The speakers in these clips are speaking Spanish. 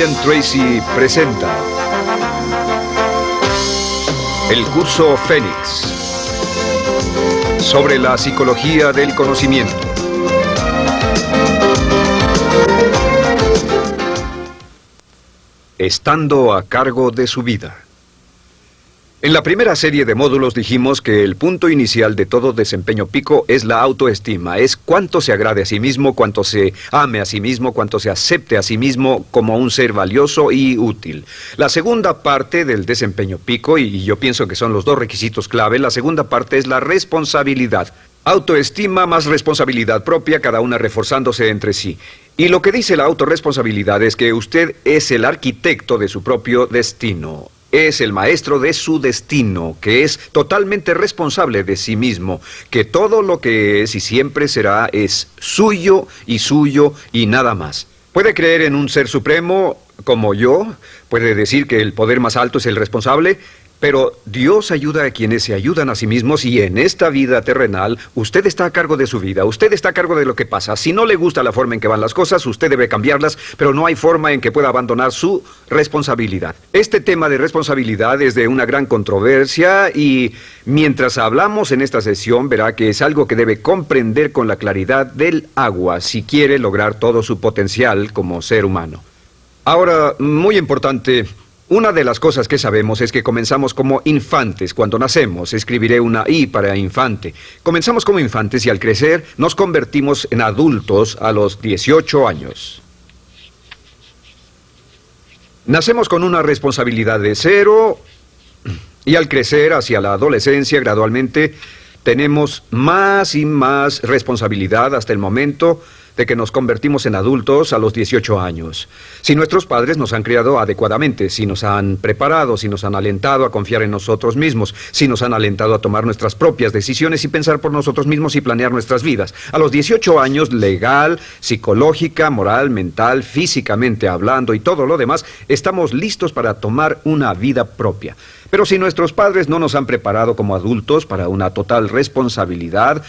Brian Tracy presenta el curso Fénix sobre la psicología del conocimiento. Estando a cargo de su vida. En la primera serie de módulos dijimos que el punto inicial de todo desempeño pico es la autoestima, es cuánto se agrade a sí mismo, cuánto se ame a sí mismo, cuánto se acepte a sí mismo como un ser valioso y útil. La segunda parte del desempeño pico, y yo pienso que son los dos requisitos clave, la segunda parte es la responsabilidad. Autoestima más responsabilidad propia, cada una reforzándose entre sí. Y lo que dice la autorresponsabilidad es que usted es el arquitecto de su propio destino. Es el maestro de su destino, que es totalmente responsable de sí mismo, que todo lo que es y siempre será es suyo y nada más. Puede creer en un ser supremo como yo, puede decir que el poder más alto es el responsable, pero Dios ayuda a quienes se ayudan a sí mismos y en esta vida terrenal usted está a cargo de su vida, usted está a cargo de lo que pasa. Si no le gusta la forma en que van las cosas, usted debe cambiarlas, pero no hay forma en que pueda abandonar su responsabilidad. Este tema de responsabilidad es de una gran controversia y mientras hablamos en esta sesión verá que es algo que debe comprender con la claridad del agua si quiere lograr todo su potencial como ser humano. Ahora, muy importante. Una de las cosas que sabemos es que comenzamos como infantes cuando nacemos. Escribiré una I para infante. Comenzamos como infantes y al crecer nos convertimos en adultos a los 18 años. Nacemos con una responsabilidad de 0 y al crecer hacia la adolescencia gradualmente tenemos más y más responsabilidad hasta el momento de que nos convertimos en adultos a los 18 años. Si nuestros padres nos han criado adecuadamente, si nos han preparado, si nos han alentado a confiar en nosotros mismos, si nos han alentado a tomar nuestras propias decisiones y pensar por nosotros mismos y planear nuestras vidas. A los 18 años, legal, psicológica, moral, mental, físicamente hablando y todo lo demás, estamos listos para tomar una vida propia. Pero si nuestros padres no nos han preparado como adultos para una total responsabilidad,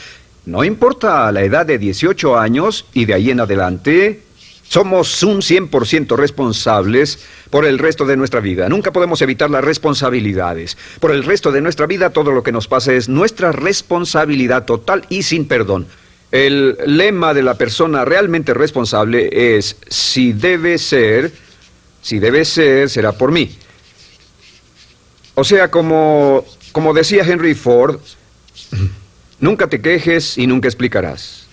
no importa la edad de 18 años y de ahí en adelante, somos un 100% responsables por el resto de nuestra vida. Nunca podemos evitar las responsabilidades. Por el resto de nuestra vida, todo lo que nos pasa es nuestra responsabilidad total y sin perdón. El lema de la persona realmente responsable es, si debe ser, será por mí. O sea, como decía Henry Ford, nunca te quejes y nunca explicarás.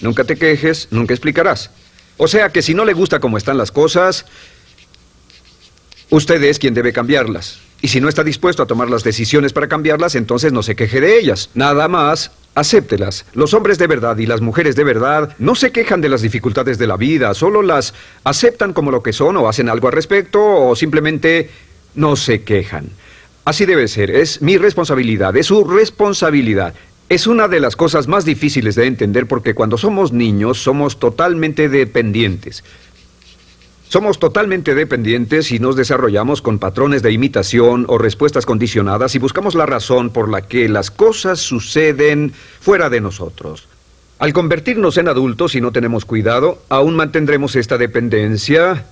Nunca te quejes, nunca explicarás. O sea que si no le gusta cómo están las cosas, usted es quien debe cambiarlas. Y si no está dispuesto a tomar las decisiones para cambiarlas, entonces no se queje de ellas. Nada más, acéptelas. Los hombres de verdad y las mujeres de verdad no se quejan de las dificultades de la vida, solo las aceptan como lo que son o hacen algo al respecto o simplemente no se quejan. Así debe ser, es mi responsabilidad, es su responsabilidad. Es una de las cosas más difíciles de entender porque cuando somos niños somos totalmente dependientes. Somos totalmente dependientes y nos desarrollamos con patrones de imitación o respuestas condicionadas y buscamos la razón por la que las cosas suceden fuera de nosotros. Al convertirnos en adultos, si no tenemos cuidado, aún mantendremos esta dependencia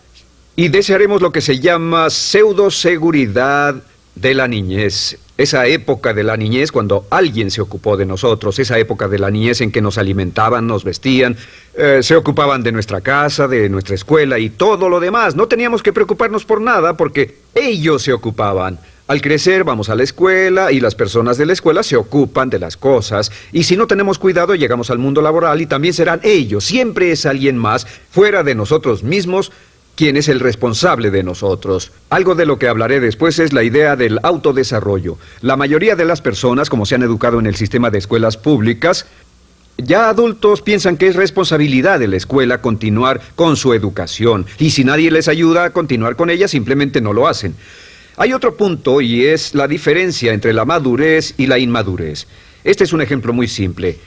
y desearemos lo que se llama pseudoseguridad de la niñez. Esa época de la niñez cuando alguien se ocupó de nosotros, esa época de la niñez en que nos alimentaban, nos vestían, se ocupaban de nuestra casa, de nuestra escuela y todo lo demás. No teníamos que preocuparnos por nada porque ellos se ocupaban. Al crecer vamos a la escuela y las personas de la escuela se ocupan de las cosas. Y si no tenemos cuidado llegamos al mundo laboral y también serán ellos. Siempre es alguien más fuera de nosotros mismos quien es el responsable de nosotros. Algo de lo que hablaré después es la idea del autodesarrollo. La mayoría de las personas, como se han educado en el sistema de escuelas públicas, ya adultos piensan que es responsabilidad de la escuela continuar con su educación. Y si nadie les ayuda a continuar con ella, simplemente no lo hacen. Hay otro punto y es la diferencia entre la madurez y la inmadurez. Este es un ejemplo muy simple.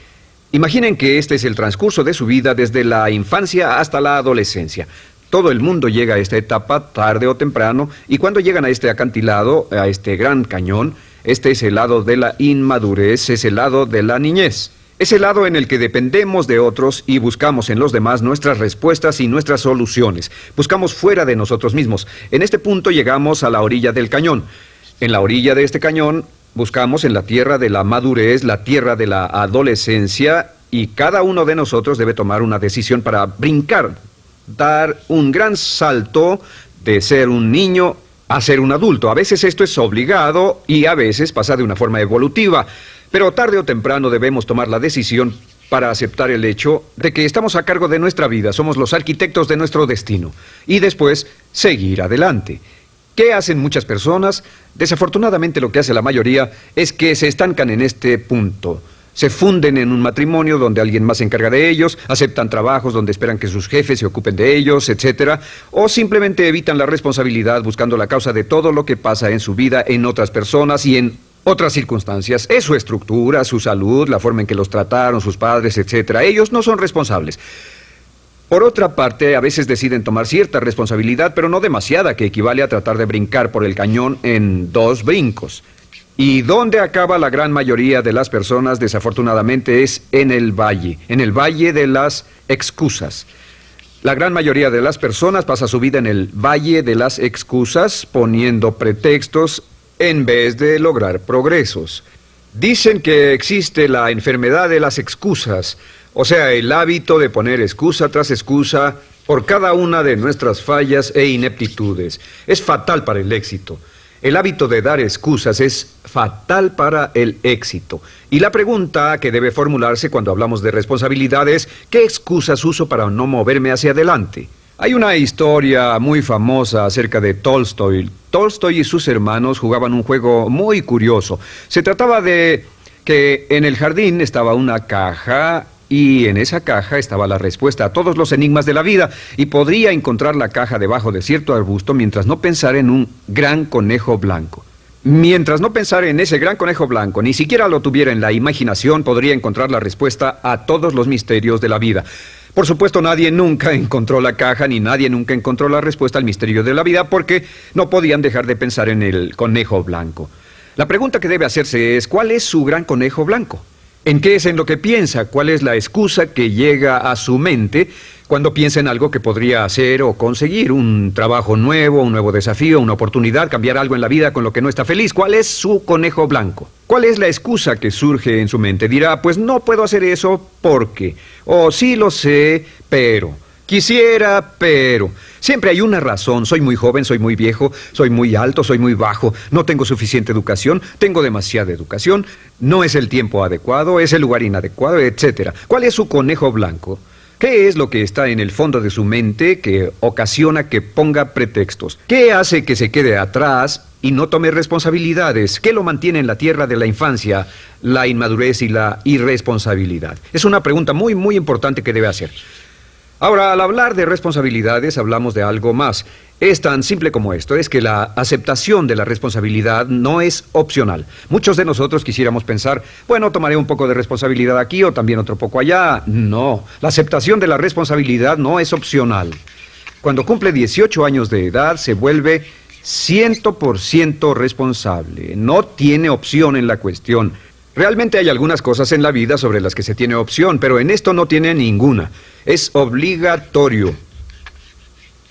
Imaginen que este es el transcurso de su vida desde la infancia hasta la adolescencia. Todo el mundo llega a esta etapa tarde o temprano y cuando llegan a este acantilado, a este gran cañón, este es el lado de la inmadurez, es el lado de la niñez. Es el lado en el que dependemos de otros y buscamos en los demás nuestras respuestas y nuestras soluciones. Buscamos fuera de nosotros mismos. En este punto llegamos a la orilla del cañón. En la orilla de este cañón buscamos en la tierra de la madurez, la tierra de la adolescencia, y cada uno de nosotros debe tomar una decisión para brincar, dar un gran salto de ser un niño a ser un adulto. A veces esto es obligado y a veces pasa de una forma evolutiva. Pero tarde o temprano debemos tomar la decisión para aceptar el hecho de que estamos a cargo de nuestra vida, somos los arquitectos de nuestro destino, y después seguir adelante. ¿Qué hacen muchas personas? Desafortunadamente lo que hace la mayoría es que se estancan en este punto. Se funden en un matrimonio donde alguien más se encarga de ellos, aceptan trabajos donde esperan que sus jefes se ocupen de ellos, etc. O simplemente evitan la responsabilidad buscando la causa de todo lo que pasa en su vida en otras personas y en otras circunstancias. Es su estructura, su salud, la forma en que los trataron, sus padres, etc. Ellos no son responsables. Por otra parte, a veces deciden tomar cierta responsabilidad, pero no demasiada, que equivale a tratar de brincar por el cañón en 2 brincos. ¿Y dónde acaba la gran mayoría de las personas? Desafortunadamente es en el valle de las excusas. La gran mayoría de las personas pasa su vida en el valle de las excusas, poniendo pretextos en vez de lograr progresos. Dicen que existe la enfermedad de las excusas, o sea, el hábito de poner excusa tras excusa por cada una de nuestras fallas e ineptitudes. Es fatal para el éxito. El hábito de dar excusas es fatal para el éxito. Y la pregunta que debe formularse cuando hablamos de responsabilidad es: ¿qué excusas uso para no moverme hacia adelante? Hay una historia muy famosa acerca de Tolstoy. Tolstoy y sus hermanos jugaban un juego muy curioso. Se trataba de que en el jardín estaba una caja y en esa caja estaba la respuesta a todos los enigmas de la vida, y podría encontrar la caja debajo de cierto arbusto mientras no pensara en un gran conejo blanco. Mientras no pensara en ese gran conejo blanco, ni siquiera lo tuviera en la imaginación, podría encontrar la respuesta a todos los misterios de la vida. Por supuesto, nadie nunca encontró la caja, ni nadie nunca encontró la respuesta al misterio de la vida, porque no podían dejar de pensar en el conejo blanco. La pregunta que debe hacerse es: ¿cuál es su gran conejo blanco? ¿En qué es en lo que piensa? ¿Cuál es la excusa que llega a su mente cuando piensa en algo que podría hacer o conseguir? Un trabajo nuevo, un nuevo desafío, una oportunidad, cambiar algo en la vida con lo que no está feliz. ¿Cuál es su conejo blanco? ¿Cuál es la excusa que surge en su mente? Dirá: pues no puedo hacer eso porque, o sí lo sé, pero, quisiera, pero. Siempre hay una razón. Soy muy joven, soy muy viejo, soy muy alto, soy muy bajo, no tengo suficiente educación, tengo demasiada educación, no es el tiempo adecuado, es el lugar inadecuado, etc. ¿Cuál es su conejo blanco? ¿Qué es lo que está en el fondo de su mente que ocasiona que ponga pretextos? ¿Qué hace que se quede atrás y no tome responsabilidades? ¿Qué lo mantiene en la tierra de la infancia, la inmadurez y la irresponsabilidad? Es una pregunta muy, muy importante que debe hacer. Ahora, al hablar de responsabilidades, hablamos de algo más. Es tan simple como esto: es que la aceptación de la responsabilidad no es opcional. Muchos de nosotros quisiéramos pensar: bueno, tomaré un poco de responsabilidad aquí o también otro poco allá. No, la aceptación de la responsabilidad no es opcional. Cuando cumple 18 años de edad, se vuelve 100% responsable. No tiene opción en la cuestión. Realmente hay algunas cosas en la vida sobre las que se tiene opción, pero en esto no tiene ninguna. Es obligatorio.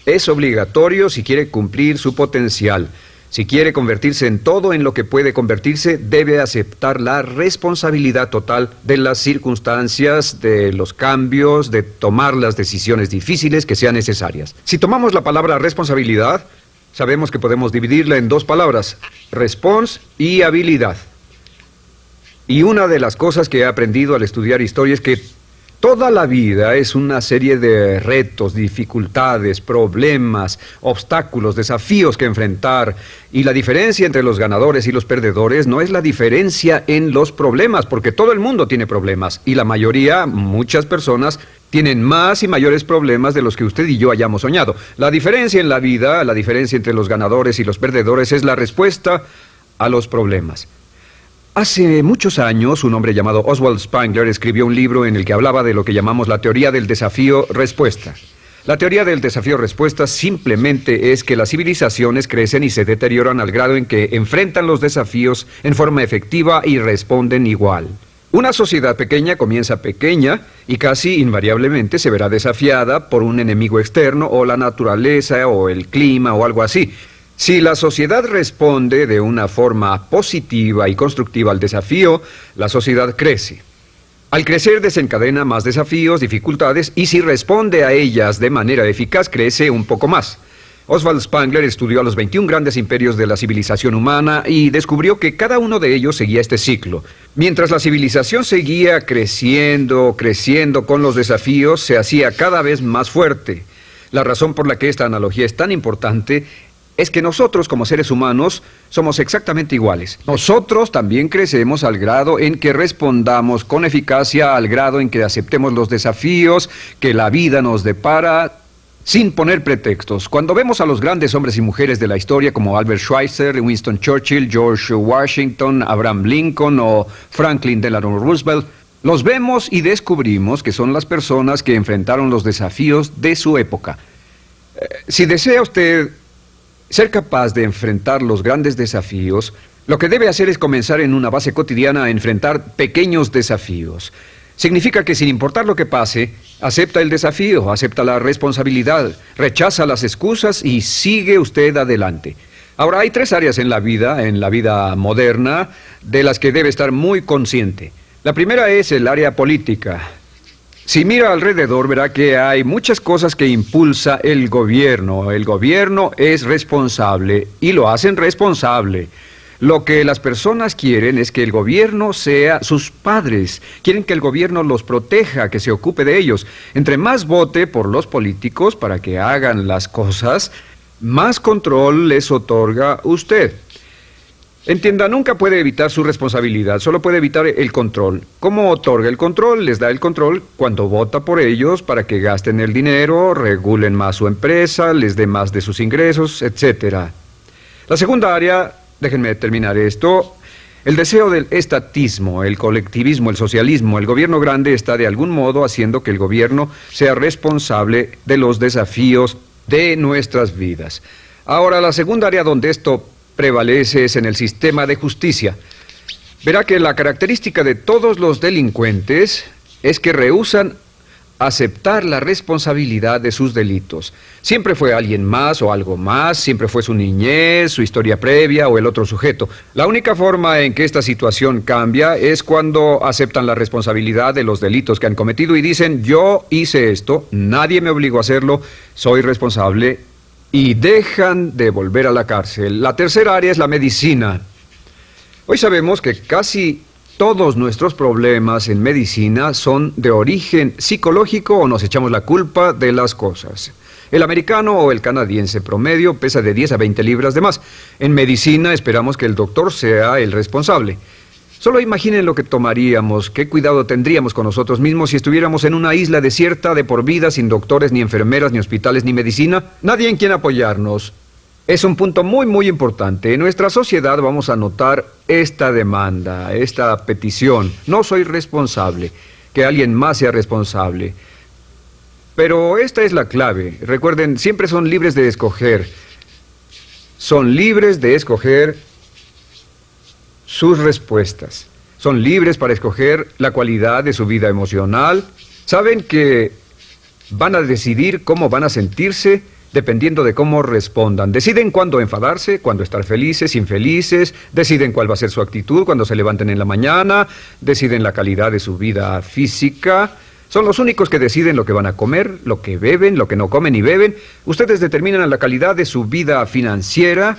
Es obligatorio si quiere cumplir su potencial. Si quiere convertirse en todo en lo que puede convertirse, debe aceptar la responsabilidad total de las circunstancias, de los cambios, de tomar las decisiones difíciles que sean necesarias. Si tomamos la palabra responsabilidad, sabemos que podemos dividirla en 2 palabras: respons y habilidad. Y una de las cosas que he aprendido al estudiar historia es que toda la vida es una serie de retos, dificultades, problemas, obstáculos, desafíos que enfrentar. Y la diferencia entre los ganadores y los perdedores no es la diferencia en los problemas, porque todo el mundo tiene problemas. Y la mayoría, muchas personas, tienen más y mayores problemas de los que usted y yo hayamos soñado. La diferencia en la vida, la diferencia entre los ganadores y los perdedores, es la respuesta a los problemas. Hace muchos años, un hombre llamado Oswald Spengler escribió un libro en el que hablaba de lo que llamamos la teoría del desafío-respuesta. La teoría del desafío-respuesta simplemente es que las civilizaciones crecen y se deterioran al grado en que enfrentan los desafíos en forma efectiva y responden igual. Una sociedad pequeña comienza pequeña y casi invariablemente se verá desafiada por un enemigo externo o la naturaleza o el clima o algo así. Si la sociedad responde de una forma positiva y constructiva al desafío, la sociedad crece. Al crecer desencadena más desafíos, dificultades, y si responde a ellas de manera eficaz, crece un poco más. Oswald Spengler estudió a los 21 grandes imperios de la civilización humana y descubrió que cada uno de ellos seguía este ciclo. Mientras la civilización seguía creciendo con los desafíos, se hacía cada vez más fuerte. La razón por la que esta analogía es tan importante es que nosotros, como seres humanos, somos exactamente iguales. Nosotros también crecemos al grado en que respondamos con eficacia, al grado en que aceptemos los desafíos que la vida nos depara, sin poner pretextos. Cuando vemos a los grandes hombres y mujeres de la historia como Albert Schweitzer, Winston Churchill, George Washington, Abraham Lincoln o Franklin Delano Roosevelt, los vemos y descubrimos que son las personas que enfrentaron los desafíos de su época. Si desea usted ser capaz de enfrentar los grandes desafíos, lo que debe hacer es comenzar en una base cotidiana a enfrentar pequeños desafíos. Significa que sin importar lo que pase, acepta el desafío, acepta la responsabilidad, rechaza las excusas y sigue usted adelante. Ahora, hay 3 áreas en la vida moderna, de las que debe estar muy consciente. La primera es el área política. Si mira alrededor, verá que hay muchas cosas que impulsa el gobierno. El gobierno es responsable y lo hacen responsable. Lo que las personas quieren es que el gobierno sea sus padres. Quieren que el gobierno los proteja, que se ocupe de ellos. Entre más vote por los políticos para que hagan las cosas, más control les otorga usted. Entienda, nunca puede evitar su responsabilidad, solo puede evitar el control. ¿Cómo otorga el control? Les da el control cuando vota por ellos para que gasten el dinero, regulen más su empresa, les dé más de sus ingresos, etc. La segunda área, déjenme terminar esto, el deseo del estatismo, el colectivismo, el socialismo. El gobierno grande está de algún modo haciendo que el gobierno sea responsable de los desafíos de nuestras vidas. Ahora, la segunda área donde esto prevalece es en el sistema de justicia. Verá que la característica de todos los delincuentes es que rehúsan aceptar la responsabilidad de sus delitos. Siempre fue alguien más o algo más, siempre fue su niñez, su historia previa o el otro sujeto. La única forma en que esta situación cambia es cuando aceptan la responsabilidad de los delitos que han cometido y dicen: yo hice esto, nadie me obligó a hacerlo, soy responsable, y dejan de volver a la cárcel. La tercera área es la medicina. Hoy sabemos que casi todos nuestros problemas en medicina son de origen psicológico o nos echamos la culpa de las cosas. El americano o el canadiense promedio pesa de 10 a 20 libras de más. En medicina esperamos que el doctor sea el responsable. Solo imaginen lo que tomaríamos, qué cuidado tendríamos con nosotros mismos si estuviéramos en una isla desierta de por vida, sin doctores, ni enfermeras, ni hospitales, ni medicina. Nadie en quien apoyarnos. Es un punto muy, muy importante. En nuestra sociedad vamos a notar esta demanda, esta petición. No soy responsable, que alguien más sea responsable. Pero esta es la clave. Recuerden, siempre son libres de escoger. Son libres de escoger sus respuestas. Son libres para escoger la cualidad de su vida emocional. Saben que van a decidir cómo van a sentirse dependiendo de cómo respondan. Deciden cuándo enfadarse, cuándo estar felices, infelices, deciden cuál va a ser su actitud cuando se levanten en la mañana, deciden la calidad de su vida física. Son los únicos que deciden lo que van a comer, lo que beben, lo que no comen ni beben. Ustedes determinan la calidad de su vida financiera.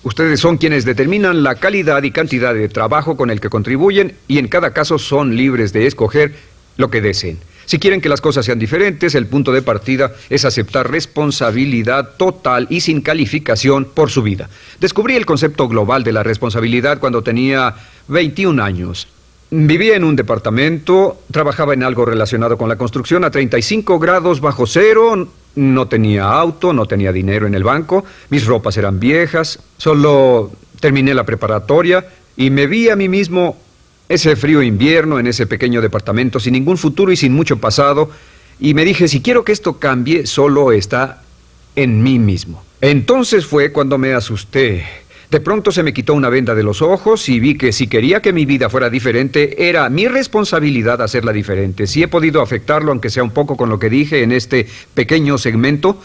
Ustedes son quienes determinan la calidad y cantidad de trabajo con el que contribuyen y en cada caso son libres de escoger lo que deseen. Si quieren que las cosas sean diferentes, el punto de partida es aceptar responsabilidad total y sin calificación por su vida. Descubrí el concepto global de la responsabilidad cuando tenía 21 años. Vivía en un departamento, trabajaba en algo relacionado con la construcción a 35 grados bajo cero, no tenía auto, no tenía dinero en el banco, mis ropas eran viejas, solo terminé la preparatoria y me vi a mí mismo ese frío invierno en ese pequeño departamento sin ningún futuro y sin mucho pasado, y me dije, si quiero que esto cambie, solo está en mí mismo. Entonces fue cuando me asusté. De pronto se me quitó una venda de los ojos y vi que si quería que mi vida fuera diferente, era mi responsabilidad hacerla diferente. Si he podido afectarlo, aunque sea un poco, con lo que dije en este pequeño segmento,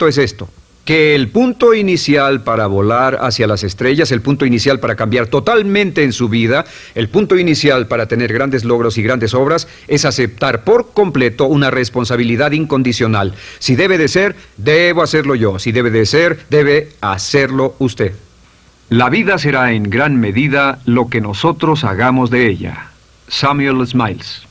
es esto: que el punto inicial para volar hacia las estrellas, el punto inicial para cambiar totalmente en su vida, el punto inicial para tener grandes logros y grandes obras, es aceptar por completo una responsabilidad incondicional. Si debe de ser, debo hacerlo yo. Si debe de ser, debe hacerlo usted. La vida será en gran medida lo que nosotros hagamos de ella. Samuel Smiles.